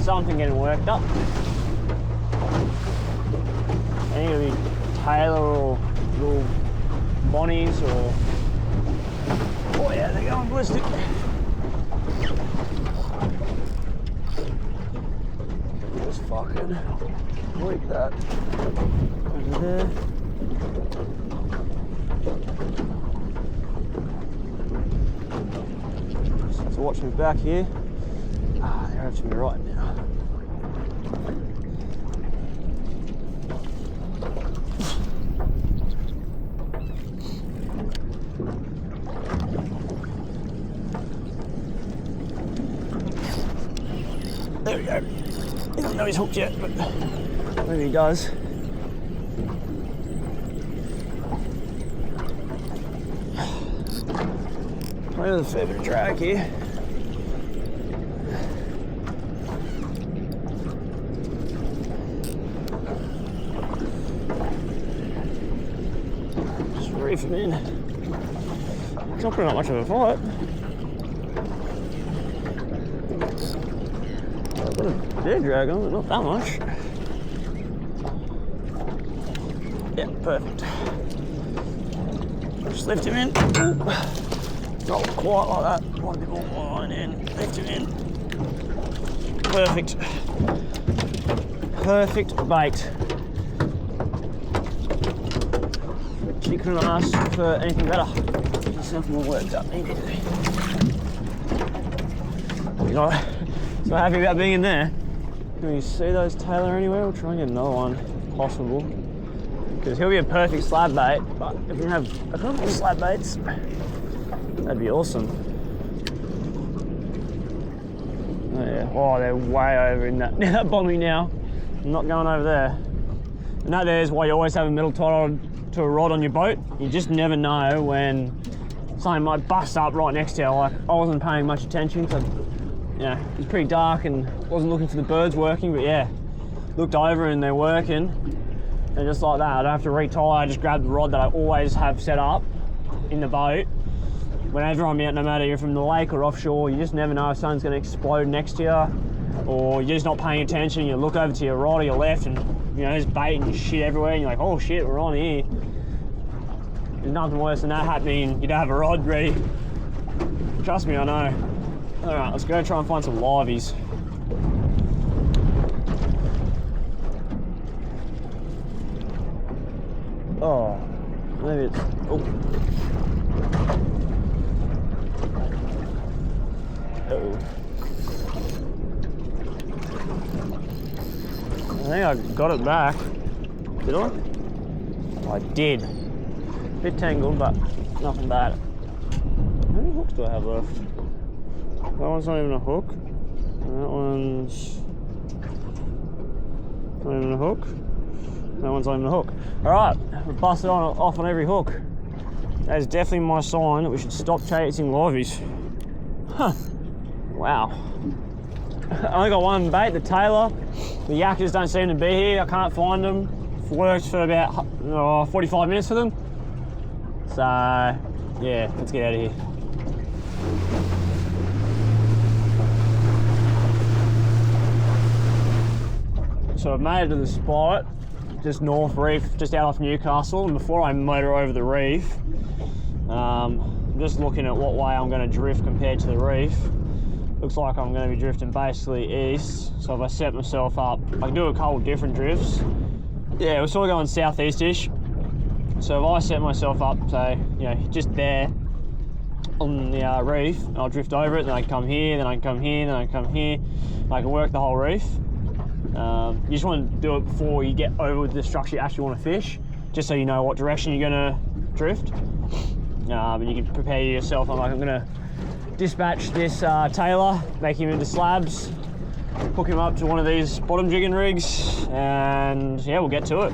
something getting worked up. I think it'll be Taylor or little Bonnies or... Oh yeah, they're going ballistic. Just fucking leak that over there. So watch me back here. Ah, they're up to me right now. There we go. He doesn't know he's hooked yet, but maybe he does. There's a fair bit of drag here. Just reef him in. It's not putting up much of a fight. I've got a bit of drag on, but not that much. Yeah, perfect. Just lift him in. Ooh. Not quite like that. One bit more line in. Lift him in. Perfect. Perfect bait. You couldn't ask for anything better. Get yourself more worked up immediately. You're not so happy about being in there. Can you see those Taylor anywhere? We'll try and get another one possible. Because he'll be a perfect slab bait, but if we have a couple of slab baits, that'd be awesome. Oh yeah, oh they're way over in that, that bombing now. I'm not going over there. And that there's why you always have a metal tied to a rod on your boat. You just never know when something might bust up right next to you. Like, I wasn't paying much attention, so yeah, it was pretty dark and wasn't looking for the birds working, but yeah, looked over and they're working. And just like that, I don't have to retie, I just grab the rod that I always have set up in the boat. Whenever I'm out, no matter you're from the lake or offshore, you just never know if something's gonna explode next to you, or you're just not paying attention, you look over to your right or your left and you know, there's bait and shit everywhere and you're like, oh shit, we're on here. There's nothing worse than that happening, you don't have a rod ready. Trust me, I know. All right, let's go try and find some liveys. Oh, maybe it's, oh. Uh-oh. I think I got it back. Did I? I did. Bit tangled, but nothing bad. How many hooks do I have left? That one's not even a hook. That one's not even a hook. That one's not even a hook. All right, we've busted off on every hook. That is definitely my sign that we should stop chasing liveys. Huh. Wow. I only got one bait, the Taylor. The yakkers don't seem to be here. I can't find them. Worked for about 45 minutes for them. So, yeah, let's get out of here. So I've made it to the spot, just North Reef, just out off Newcastle. And before I motor over the reef, I'm just looking at what way I'm going to drift compared to the reef. Looks like I'm going to be drifting basically east. So if I set myself up, I can do a couple different drifts. Yeah, we're sort of going southeast-ish. So if I set myself up, say, you know, just there on the reef, I'll drift over it, then I can come here, then I can come here, then I can come here. I can work the whole reef. You just want to do it before you get over the structure you actually want to fish, just so you know what direction you're going to drift. And you can prepare yourself. I'm going to dispatch this Taylor, make him into slabs, hook him up to one of these bottom jigging rigs, and yeah, we'll get to it.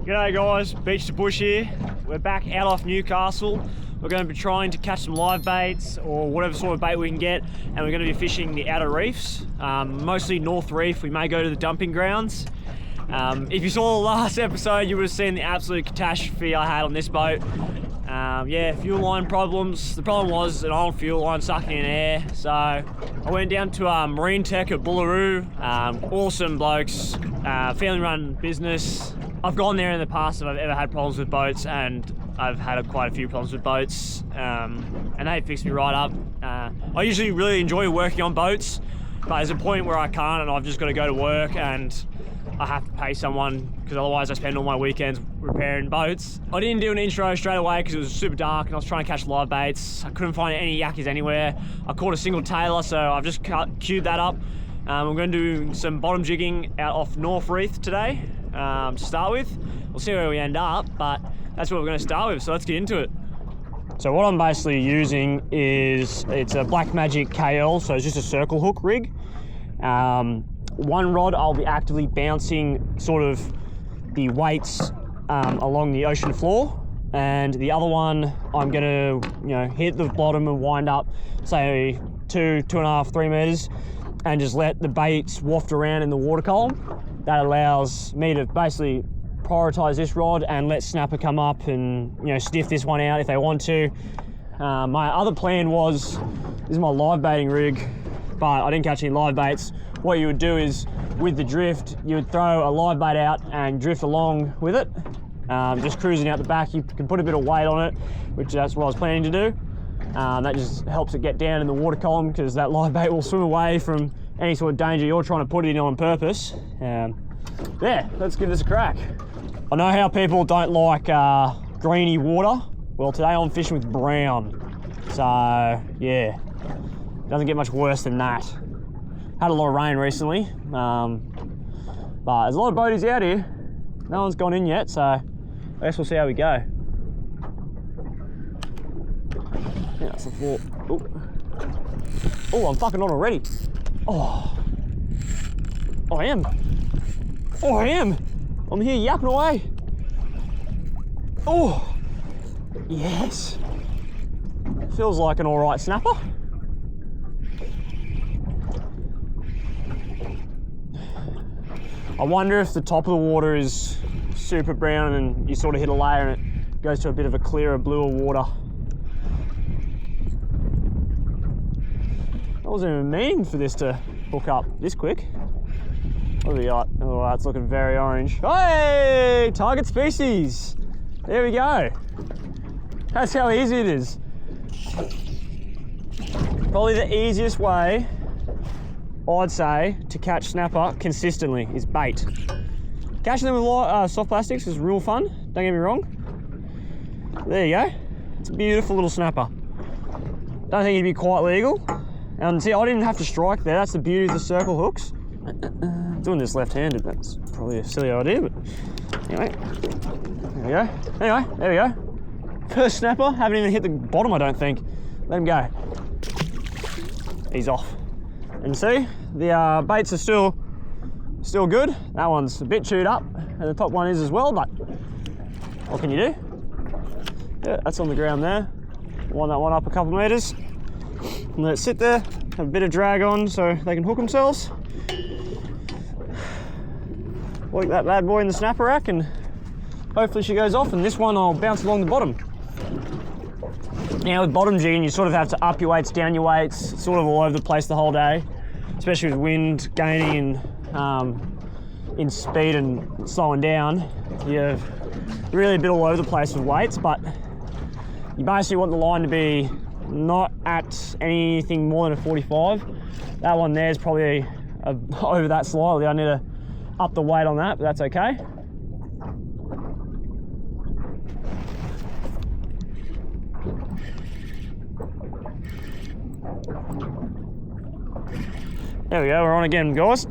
G'day guys, Beach to Bush here. We're back out off Newcastle. We're going to be trying to catch some live baits or whatever sort of bait we can get, and we're going to be fishing the outer reefs, mostly North Reef. We may go to the dumping grounds. If you saw the last episode, you would have seen the absolute catastrophe I had on this boat. Yeah, fuel line problems. The problem was an old fuel line sucking in air. So I went down to Marine Tech at Bullaroo. Awesome blokes, family run business. I've gone there in the past if I've ever had problems with boats, and I've had quite a few problems with boats, and they fixed me right up. I usually really enjoy working on boats, but there's a point where I can't, and I've just got to go to work and I have to pay someone, because otherwise I spend all my weekends repairing boats. I didn't do an intro straight away because it was super dark and I was trying to catch live baits. I couldn't find any yakkies anywhere. I caught a single tailer, so I've just queued that up. I'm going to do some bottom jigging out off North Reef today to start with. We'll see where we end up, but that's what we're going to start with, so let's get into it. So what I'm basically using is, it's a Blackmagic KL, so it's just a circle hook rig. One rod I'll be actively bouncing sort of the weights along the ocean floor, and the other one I'm gonna hit the bottom and wind up, say 2.5, 3 meters, and just let the baits waft around in the water column. That allows me to basically prioritize this rod and let snapper come up and sniff this one out if they want to. My other plan was, this is my live baiting rig, but I didn't catch any live baits. What you would do is, with the drift, you would throw a live bait out and drift along with it. Just cruising out the back, you can put a bit of weight on it, which that's what I was planning to do. That just helps it get down in the water column, because that live bait will swim away from any sort of danger you're trying to put it in on purpose. Yeah, let's give this a crack. I know how people don't like greeny water. Well, today I'm fishing with brown. So yeah, doesn't get much worse than that. Had a lot of rain recently, but there's a lot of boaties out here. No one's gone in yet, so I guess we'll see how we go. Yeah, that's the floor. Oh, I'm fucking on already. Oh, I am. Oh, I am. I'm here yapping away. Oh, yes. Feels like an all right snapper. I wonder if the top of the water is super brown and you sort of hit a layer and it goes to a bit of a clearer, bluer water. I wasn't even meaning for this to hook up this quick. What have we got? Oh, it's looking very orange. Hey, target species. There we go. That's how easy it is. Probably the easiest way, I'd say, to catch snapper consistently is bait. Catching them with soft plastics is real fun, don't get me wrong. There you go. It's a beautiful little snapper. Don't think it'd be quite legal. And see, I didn't have to strike there. That's the beauty of the circle hooks. Doing this left-handed, that's probably a silly idea, but anyway. There we go. Anyway, there we go. First snapper, haven't even hit the bottom, I don't think. Let him go. He's off. And see, the baits are still good. That one's a bit chewed up, and the top one is as well, but what can you do? Yeah, that's on the ground there. Wind that one up a couple of meters. And let it sit there, have a bit of drag on so they can hook themselves. Work that bad boy in the snapper rack and hopefully she goes off, and this one I'll bounce along the bottom. Now with bottom jigging, you sort of have to up your weights, down your weights, it's sort of all over the place the whole day, especially with wind gaining in speed and slowing down. You're really a bit all over the place with weights, but you basically want the line to be not at anything more than a 45. That one there is probably over that slightly. I need to up the weight on that, but that's okay. There we go, we're on again, guys.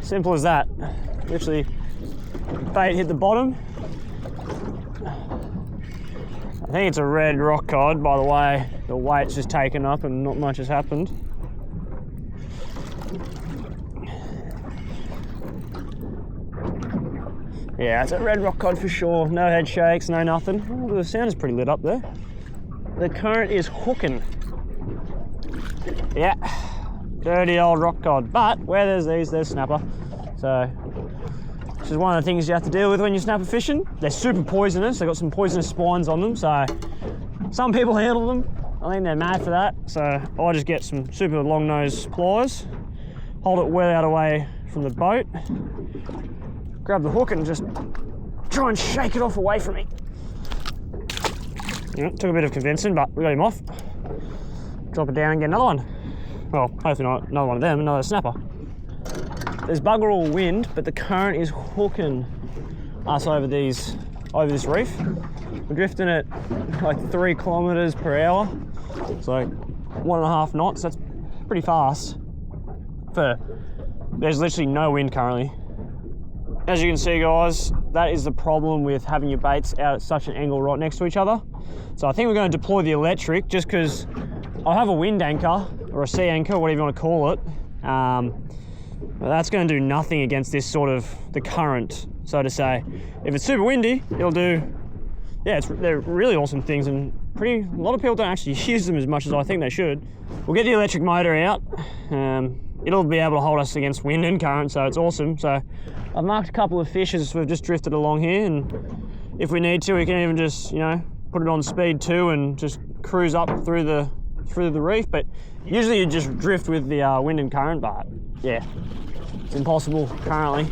Simple as that. Literally, bait hit the bottom. I think it's a red rock cod, by the way. The weight's just taken up and not much has happened. Yeah, it's a red rock cod for sure. No head shakes, no nothing. Oh, the sound is pretty lit up there. The current is hooking. Yeah, dirty old rock cod. But where there's these, there's snapper. So which is one of the things you have to deal with when you're snapper fishing. They're super poisonous. They've got some poisonous spines on them, so some people handle them. I think they're mad for that. So I just get some super long nose pliers, hold it well out away from the boat, grab the hook and just try and shake it off away from me. Yeah, took a bit of convincing, but we got him off. Drop it down and get another one. Well, hopefully not another one of them, another snapper. There's bugger all wind, but the current is hooking us over this reef. We're drifting at like 3 kilometers per hour. It's like 1.5 knots. That's pretty fast. There's literally no wind currently. As you can see, guys, that is the problem with having your baits out at such an angle right next to each other. So I think we're going to deploy the electric just because I have a wind anchor or a sea anchor, whatever you want to call it. But that's going to do nothing against this sort of the current, so to say. If it's super windy, it'll do, yeah, they're really awesome things, and a lot of people don't actually use them as much as I think they should. We'll get the electric motor out. It'll be able to hold us against wind and current, so it's awesome. So I've marked a couple of fish as we've just drifted along here, and if we need to, we can even just, you know, put it on speed 2 and just cruise up through the reef. But usually you just drift with the wind and current, but yeah, it's impossible currently.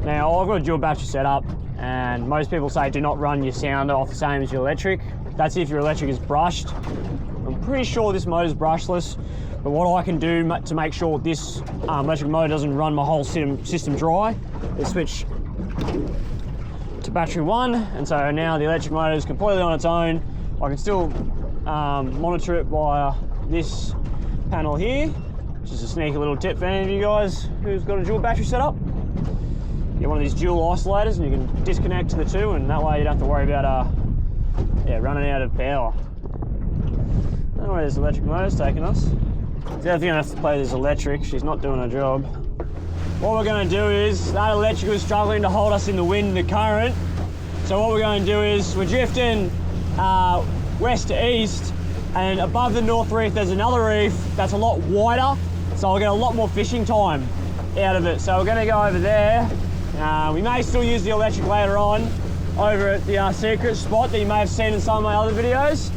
Now I've got a dual battery setup, and most people say do not run your sounder off the same as your electric. That's if your electric is brushed. I'm pretty sure this motor is brushless, but what I can do to make sure this electric motor doesn't run my whole system dry is switch to battery 1, and so now the electric motor is completely on its own. I can still monitor it via this panel here, which is a sneaky little tip for any of you guys who's got a dual battery setup. Get one of these dual isolators and you can disconnect to the two, and that way you don't have to worry about running out of power. I don't know where this electric motor's taking us. She's definitely gonna have to play this electric. She's not doing her job. What we're gonna do is, that electric was struggling to hold us in the wind and the current. So what we're going to do is, we're drifting west to east, and above the North Reef there's another reef that's a lot wider, so I'll get a lot more fishing time out of it. So we're gonna go over there. We may still use the electric later on over at the secret spot that you may have seen in some of my other videos.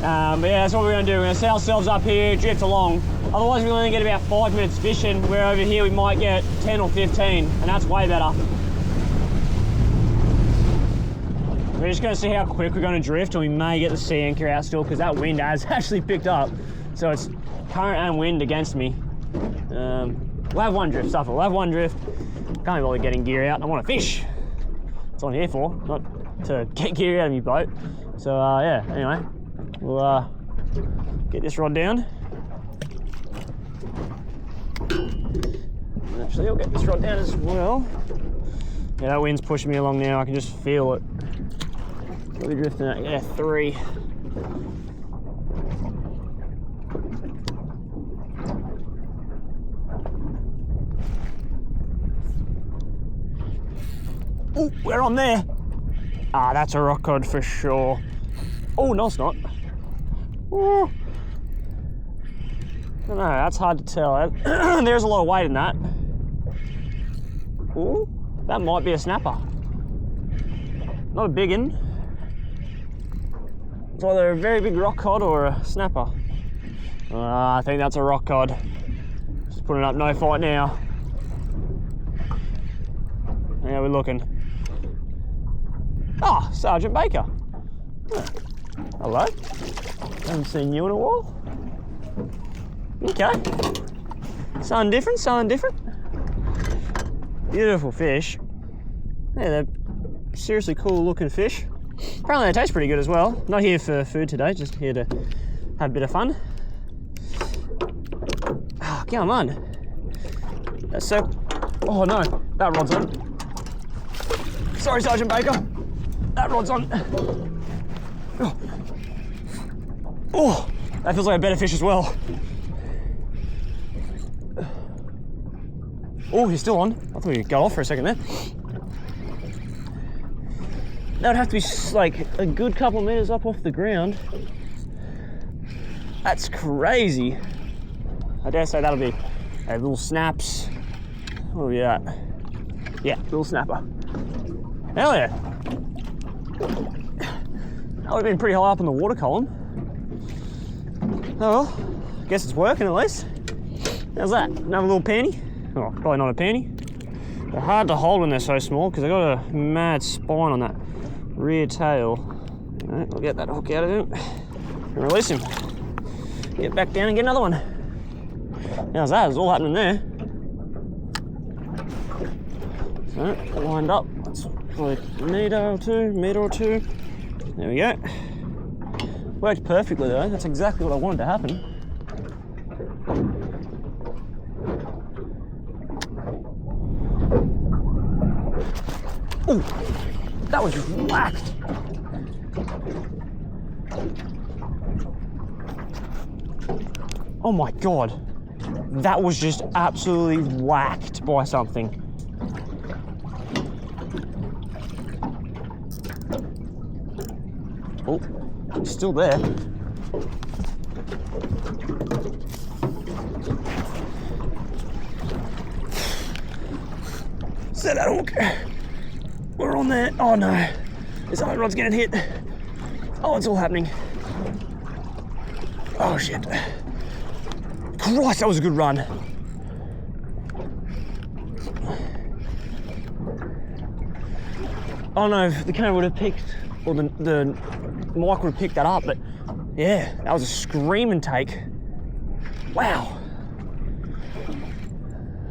But yeah, that's what we're gonna do. We're gonna set ourselves up here, drift along. Otherwise we're only get about 5 minutes fishing, where over here we might get 10 or 15, and that's way better. We're just gonna see how quick we're gonna drift, and we may get the sea anchor out still, because that wind has actually picked up. So it's current and wind against me. We'll have one drift, suffer. We'll have one drift. Can't be bothered getting gear out. I want to fish. That's what I'm here for, not to get gear out of your boat. So yeah, anyway, we'll get this rod down. Actually, I'll get this rod down as well. Yeah, that wind's pushing me along now. I can just feel it. We'll be drifting at, yeah, 3. Oh, we're on there. Ah, that's a rock cod for sure. Oh, no, it's not. Oh. I don't know, that's hard to tell. There's a lot of weight in that. Oh, that might be a snapper. Not a big one. It's either a very big rock cod or a snapper. I think that's a rock cod. Just putting up no fight now. How we're looking. Ah, oh, Sergeant Baker. Oh. Hello. Haven't seen you in a while. Okay. Something different, something different. Beautiful fish. Yeah, they're seriously cool looking fish. Apparently they taste pretty good as well. Not here for food today, just here to have a bit of fun. Oh, come on. That's so... Oh no, that rod's on. Sorry, Sergeant Baker. That rod's on. Oh. Oh, that feels like a better fish as well. Oh, he's still on. I thought he got off for a second there. that would have to be like a good couple of meters up off the ground. That's crazy. I dare say that'll be little snaps. What are we at? Yeah, little snapper. Hell yeah. That would have been pretty high up in the water column. Oh well, I guess it's working at least. How's that? Another little panty? Oh, probably not a panty. They're hard to hold when they're so small because they've got a mad spine on that rear tail. All right, I'll get that hook out of him and release him. Get back down and get another one. How's that? It's all happening there. So, lined up. That's probably a metre or two. There we go. Worked perfectly though. That's exactly what I wanted to happen. Oh, that was just whacked. Oh my God. That was just absolutely whacked by something. Oh, it's still there. Set that hook. We're on there. Oh no. This other rod's getting hit. Oh, it's all happening. Oh shit. Christ, that was a good run. Oh no, the camera would have picked, or the mic would have picked that up, but yeah, that was a screaming take. Wow.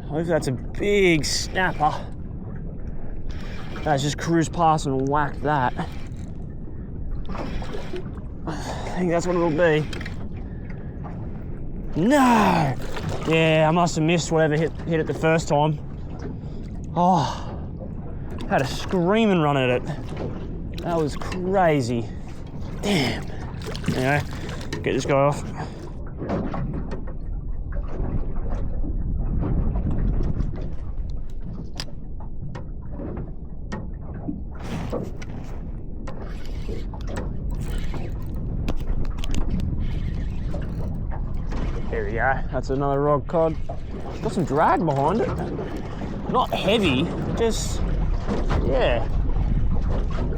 Hopefully that's a big snapper. That's just cruised past and whacked that. I think that's what it'll be. No! Yeah, I must have missed whatever hit it the first time. Oh, had a screaming run at it. That was crazy. Damn. Anyway, get this guy off. There we go, that's another rod cod. Got some drag behind it. Not heavy, just, yeah,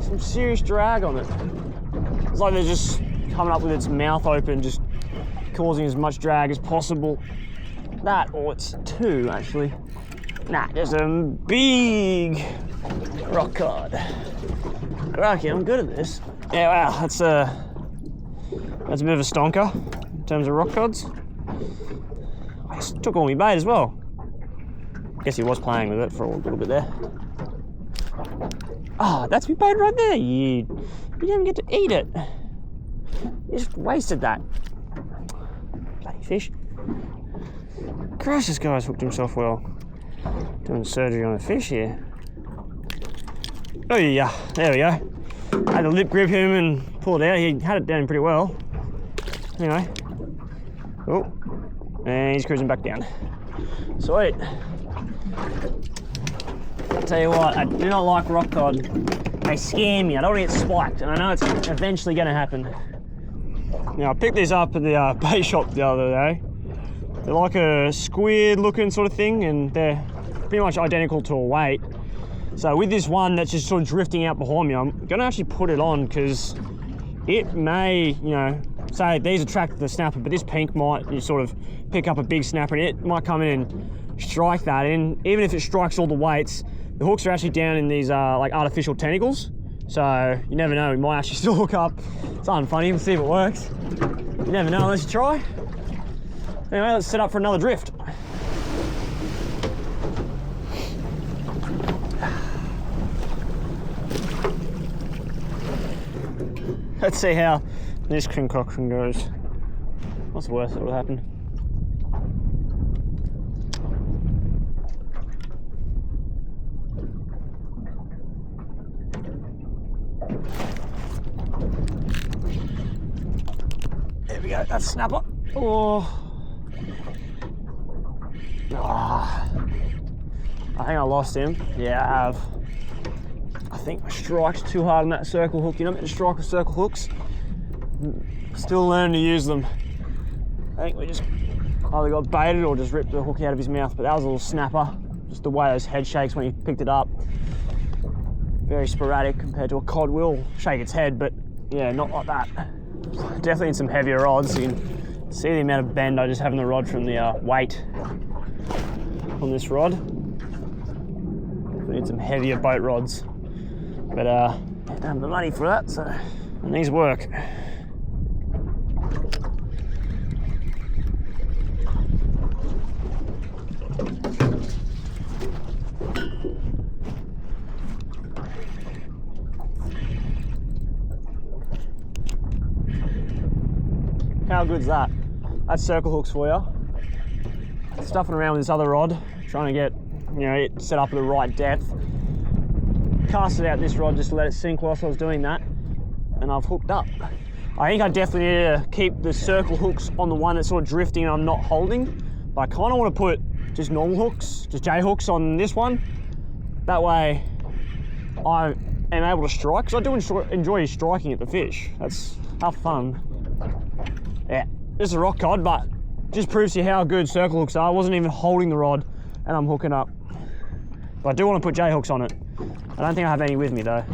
some serious drag on it. It's like they're just coming up with its mouth open, just causing as much drag as possible. That, or it's two actually. Nah, just a big rock cod. Crikey, I'm good at this. Yeah, wow, that's a bit of a stonker in terms of rock cods. I took all my bait as well. Guess he was playing with it for a little bit there. Oh, that's my bait right there. You didn't even get to eat it. You just wasted that. Bloody fish. Christ, this guy's hooked himself well. Doing surgery on a fish here. Oh yeah, there we go. I had to lip grip him and pull it out. He had it down pretty well. Anyway. Oh, and he's cruising back down. Sweet. I'll tell you what, I do not like rock cod. They scare me. I don't want to get spiked, and I know it's eventually going to happen. Now, I picked these up at the bait shop the other day. They're like a squid looking sort of thing, and they're pretty much identical to a weight. So with this one that's just sort of drifting out behind me, I'm going to actually put it on because it may, you know, say these attract the snapper, but this pink might you sort of pick up a big snapper, and it might come in and strike that. And even if it strikes all the weights, the hooks are actually down in these like artificial tentacles. So you never know, we might actually still hook up something funny. We'll see if it works. You never know unless you try. Anyway, let's set up for another drift. Let's see how this concoction goes. What's the worst that will happen? There we go, that's snapper. Oh. I think I lost him. Yeah, I have. I think I striked too hard on that circle hook. You're not meant to strike with circle hooks. Still learning to use them. I think we just either got baited or just ripped the hook out of his mouth, but that was a little snapper. Just the way those head shakes when he picked it up. Very sporadic compared to a cod will shake its head, but yeah, not like that. Definitely need some heavier rods. You can see the amount of bend I just have in the rod from the weight on this rod. We need some heavier boat rods, but I don't have the money for that, so it needs work. How good's that? That's circle hooks for you. Stuffing around with this other rod, trying to get, you know, it set up at the right depth. Casted out this rod just to let it sink whilst I was doing that, and I've hooked up. I think I definitely need to keep the circle hooks on the one that's sort of drifting and I'm not holding, but I kind of want to put just normal hooks, just J hooks on this one. That way I am able to strike, because I do enjoy striking at the fish. That's half fun. Yeah, this is a rock cod, but just proves to you how good circle hooks are. I wasn't even holding the rod and I'm hooking up. But I do want to put J hooks on it. I don't think I have any with me though.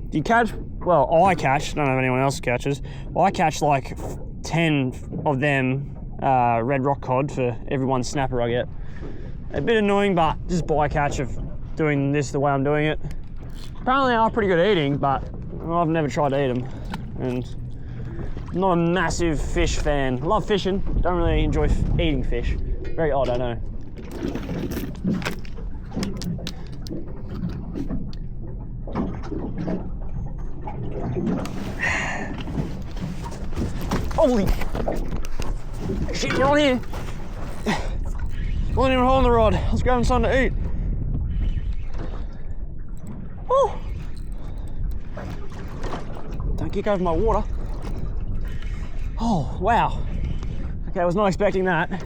Do you catch? Well, I catch, I don't know if anyone else catches. Well, I catch like 10 of them red rock cod for every one snapper I get. A bit annoying, but just bycatch of doing this the way I'm doing it. Apparently they are pretty good eating, but I've never tried to eat them. And I'm not a massive fish fan. I love fishing, don't really enjoy eating fish. Very odd, I know. Holy shit, you're on here. Wasn't even holding the rod. I was grabbing something to eat. Oh! Don't kick over my water. Oh, wow. Okay, I was not expecting that. I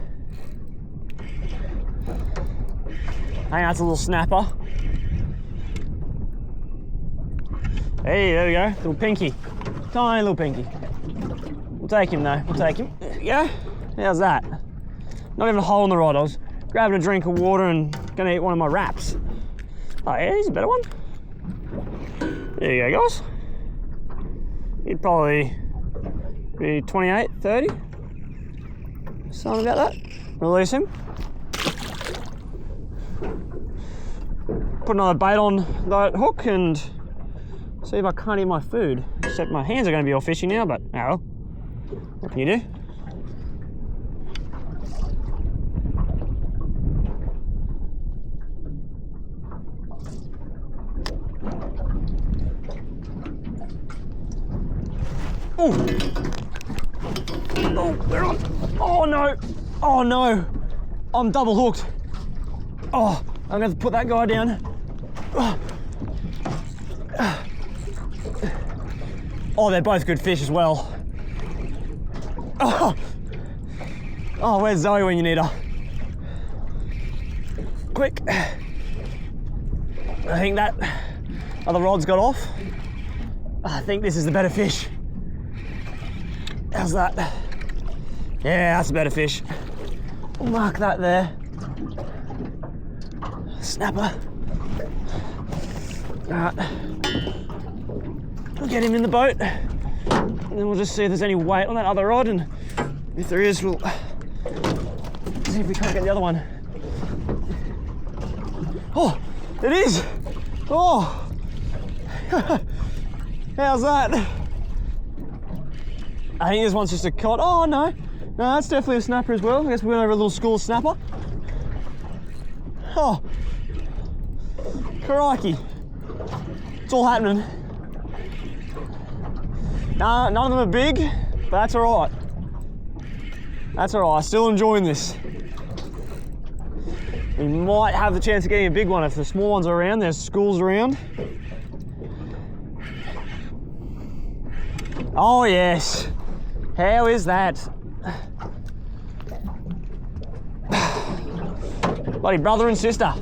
think that's a little snapper. Hey, there we go. Little pinky. Tiny little pinky. We'll take him though. We'll take him. There we go. How's that? Not even a hole in the rod. I was grabbing a drink of water and gonna eat one of my wraps. Oh yeah, here's a better one. There you go, guys. He'd probably be 28, 30. Something about that. Release him. Put another bait on that hook and see if I can't eat my food. Except my hands are going to be all fishy now, but oh well. What can you do? Oh, they're on. Oh no. Oh no. I'm double hooked. Oh, I'm going to have to put that guy down. Oh, they're both good fish as well. Oh, where's Zoe when you need her? Quick. I think that other rod's got off. I think this is the better fish. How's that? Yeah, that's a better fish. We'll mark that there. Snapper. All right. We'll get him in the boat, and then we'll just see if there's any weight on that other rod, and if there is, we'll see if we can't get the other one. Oh, it is! Oh! How's that? I think this one's just a cod. Oh no, no, that's definitely a snapper as well. I guess we went over a little school snapper. Oh, crikey. It's all happening. None of them are big, but that's all right. That's all right, I'm still enjoying this. We might have the chance of getting a big one if the small ones are around, there's schools around. Oh yes, how is that? Bloody brother and sister.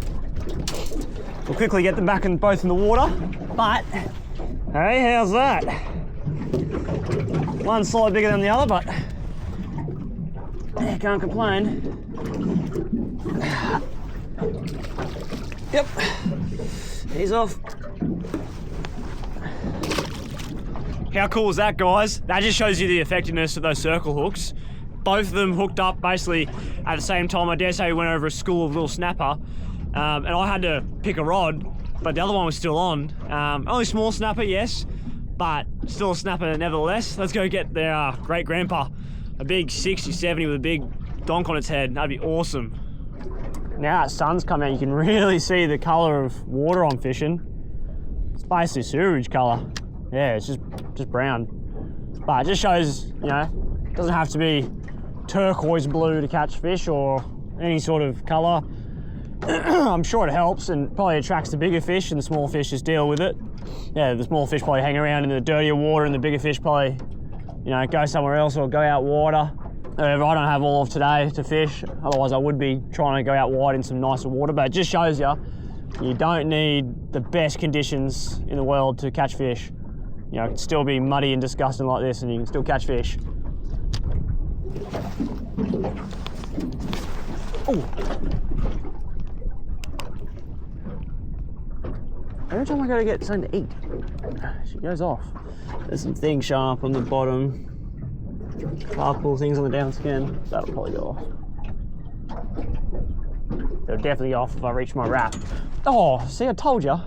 We'll quickly get them back both in the water. But, hey, how's that? One slightly bigger than the other, but yeah, can't complain. Yep, he's off. How cool is that, guys? That just shows you the effectiveness of those circle hooks. Both of them hooked up basically at the same time. I dare say we went over a school of little snapper, and I had to pick a rod, but the other one was still on. Only small snapper, yes, but still a snapper nevertheless. Let's go get their great grandpa, a big 60, 70 with a big donk on its head. That'd be awesome. Now that sun's come out, you can really see the color of water I'm fishing. It's basically sewage color. Yeah, it's just brown. But it just shows, you know, it doesn't have to be turquoise blue to catch fish or any sort of color. I'm sure it helps and probably attracts the bigger fish, and the small fish just deal with it. Yeah, the small fish probably hang around in the dirtier water, and the bigger fish probably, you know, go somewhere else or go out wider. However, I don't have all of today to fish, otherwise I would be trying to go out wide in some nicer water, but it just shows you, you don't need the best conditions in the world to catch fish. You know, it can still be muddy and disgusting like this and you can still catch fish. Oh. Every time I go to get something to eat, she goes off. There's some things showing up on the bottom. Couple things on the down skin. That'll probably go off. They'll definitely go off if I reach my wrap. Oh, see, I told you.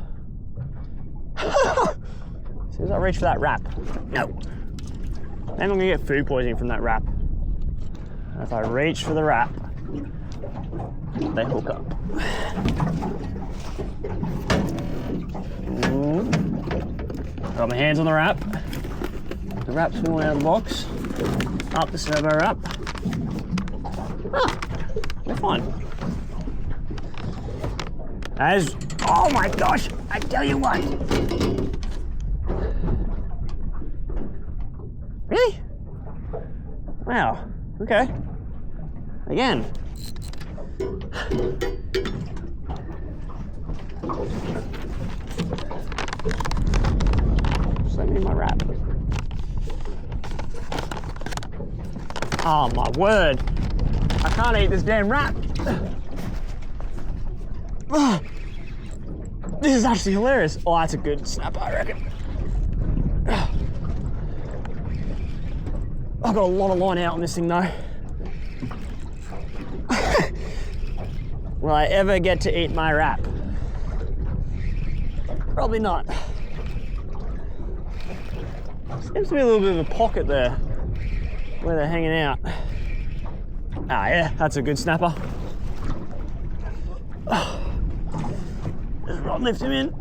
As soon as I reach for that wrap, no. Maybe I'm gonna get food poisoning from that wrap. If I reach for the wrap, they hook up. Got my hands on the wrap. The wrap's falling out of the box. Up the servo wrap. Ah, they're fine. As, oh my gosh, I tell you what. Really? Wow, okay. Again. Just let me in my wrap. Oh my word. I can't eat this damn wrap. This is actually hilarious. Oh, that's a good snapper, I reckon. I've got a lot of line out on this thing though. Will I ever get to eat my wrap? Probably not. Seems to be a little bit of a pocket there where they're hanging out. Ah yeah, that's a good snapper. Just rod lift him in.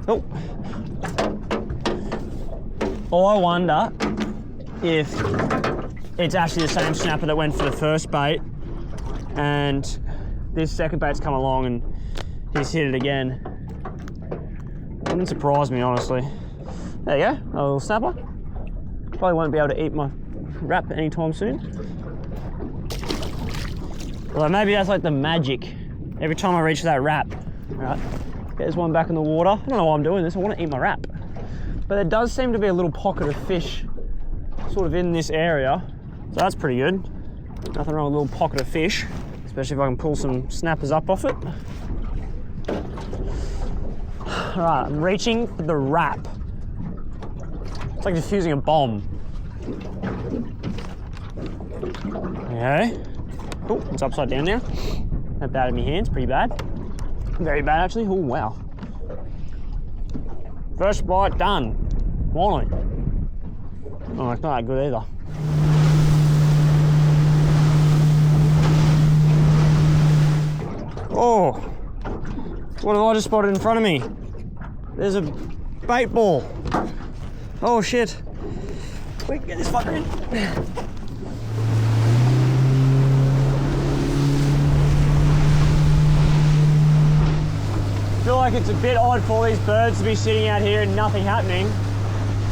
Oh. Oh, I wonder if it's actually the same snapper that went for the first bait and this second bait's come along and he's hit it again. Wouldn't surprise me, honestly. There you go, a little snapper. Probably won't be able to eat my wrap anytime soon. Well, maybe that's like the magic. Every time I reach that wrap, right, there's one back in the water. I don't know why I'm doing this, I want to eat my wrap. But there does seem to be a little pocket of fish sort of in this area. So that's pretty good. Nothing wrong with a little pocket of fish, especially if I can pull some snappers up off it. All right, I'm reaching for the wrap. It's like defusing a bomb. Okay. Oh, it's upside down now. Not bad in my hands, pretty bad. Very bad actually, oh wow. First bite done, finally. Oh, it's not that good either. Oh, what have I just spotted in front of me? There's a bait ball. Oh shit. Quick, get this fucker in. I feel like it's a bit odd for these birds to be sitting out here and nothing happening,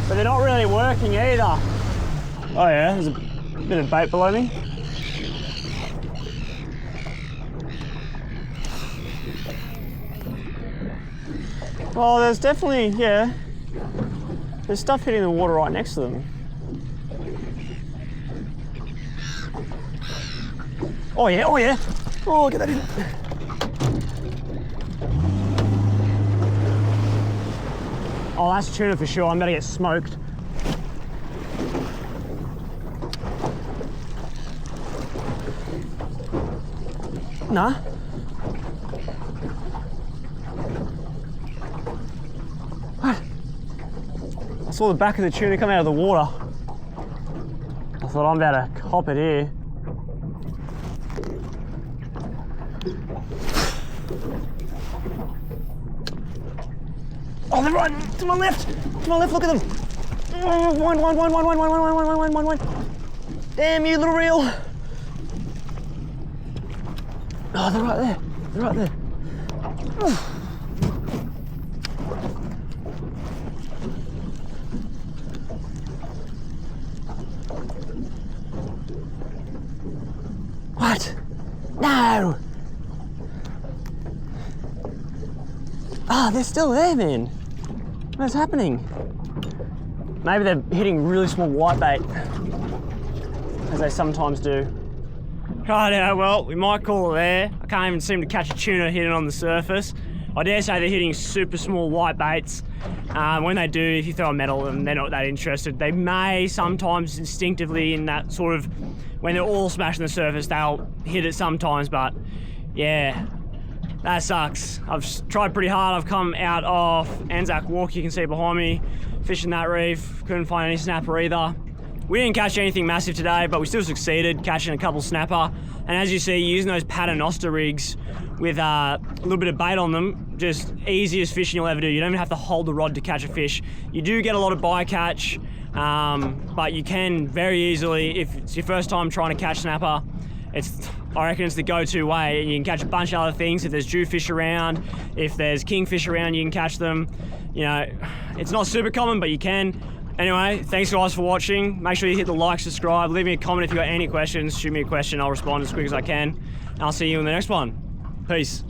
but they're not really working either. Oh yeah, there's a bit of bait below me. Well, there's definitely, yeah, there's stuff hitting the water right next to them. Oh yeah, oh yeah. Oh, get that in. Oh, that's tuna for sure. I'm gonna get smoked. Nah. What? I saw the back of the tuna come out of the water. I thought I'm about to cop it here. Oh, they're right to my left. To my left, look at them. Oh, one. Damn you, little reel. Oh, they're right there. They're right there. What? No. Ah, they're still there, man. What's happening? Maybe they're hitting really small whitebait, as they sometimes do. Right, well, we might call it there. I can't even seem to catch a tuna hidden on the surface. I dare say they're hitting super small whitebaits. When they do, if you throw a metal at them, they're not that interested. They may sometimes instinctively in that sort of, when they're all smashing the surface, they'll hit it sometimes, but yeah. That sucks. I've tried pretty hard. I've come out of Anzac Walk, you can see behind me, fishing that reef. Couldn't find any snapper either. We didn't catch anything massive today, but we still succeeded catching a couple snapper. And as you see, using those patanosta rigs with a little bit of bait on them, just easiest fishing you'll ever do. You don't even have to hold the rod to catch a fish. You do get a lot of bycatch, but you can very easily, if it's your first time trying to catch snapper, I reckon it's the go-to way. You can catch a bunch of other things. If there's jewfish around, if there's kingfish around, you can catch them. You know, it's not super common, but you can. Anyway, thanks guys for watching. Make sure you hit the like, subscribe, leave me a comment if you've got any questions. Shoot me a question, I'll respond as quick as I can. And I'll see you in the next one. Peace.